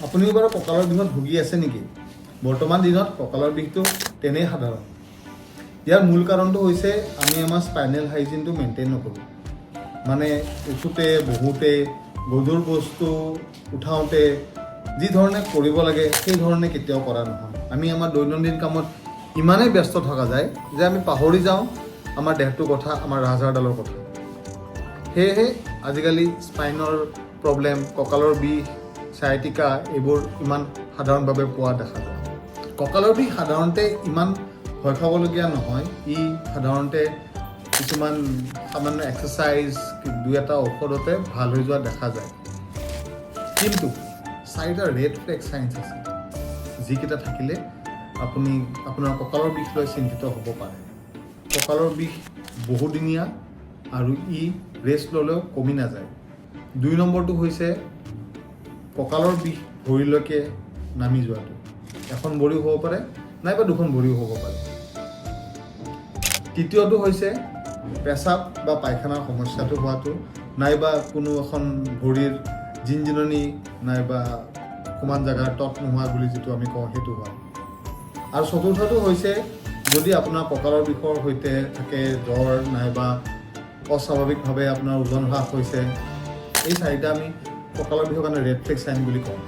আপুনিও বাৰু কঁকালৰ বিষত ভুগি আছে নেকি? বৰ্তমান দিনত কঁকালৰ বিষটো তেনেই সাধাৰণ। ইয়াৰ মূল কাৰণটো হৈছে আমি আমাৰ স্পাইনেল হাইজিনটো মেইনটেইন নকৰোঁ। মানে উঠোঁতে বহোঁতে গধুৰ বস্তু উঠাওঁতে যি ধৰণে কৰিব লাগে সেই ধৰণে কেতিয়াও কৰা নহয়। আমি আমাৰ দৈনন্দিন কামত ইমানেই ব্যস্ত থকা যায় যে আমি পাহৰি যাওঁ আমাৰ দেহটোৰ কথা, আমাৰ ৰাজহাড়ডালৰ কথা। সেয়েহে আজিকালি স্পাইনৰ প্ৰব্লেম, কঁকালৰ বিষ, চায়াটিকা এইবোৰ ইমান সাধাৰণভাৱে পোৱা দেখা যায়। কঁকালৰ বিষ সাধাৰণতে ইমান ভয় খাবলগীয়া নহয়। ই সাধাৰণতে কিছুমান সামান্য এক্সাৰচাইজ, দুই এটা ঔষধতে ভাল হৈ যোৱা দেখা যায়। কিন্তু 4টা ৰেড ফ্লেগ চাইন্স আছে, যিকেইটা থাকিলে আপুনি আপোনাৰ কঁকালৰ বিষ লৈ চিন্তিত হ'ব পাৰে। কঁকালৰ বিষ বহুদিনীয়া আৰু ই ৰেষ্ট ল'লেও কমি নাযায়। 2 নম্বৰটো হৈছে কঁকালৰ বিষ ভৰিলৈকে নামি যোৱাটো। এখন ভৰিও হ'ব পাৰে, নাইবা 2খন ভৰিও হ'ব পাৰে। তৃতীয়টো হৈছে পেচাব বা পায়খানাৰ সমস্যাটো হোৱাটো, নাইবা কোনো এখন ভৰিৰ জিনজিননি নাইবা সমান জেগাৰ তত নোহোৱা বুলি যিটো আমি কওঁ সেইটো হোৱা। আৰু চতুৰ্থটো হৈছে যদি আপোনাৰ কঁকালৰ বিষৰ সৈতে থাকে জ্বৰ নাইবা অস্বাভাৱিকভাৱে আপোনাৰ ওজন হ্ৰাস হৈছে, এই 4টা আমি কঁকালৰ বিষৰ কাৰণে ৰেড ফ্লেগ চাইন বুলি কওঁ।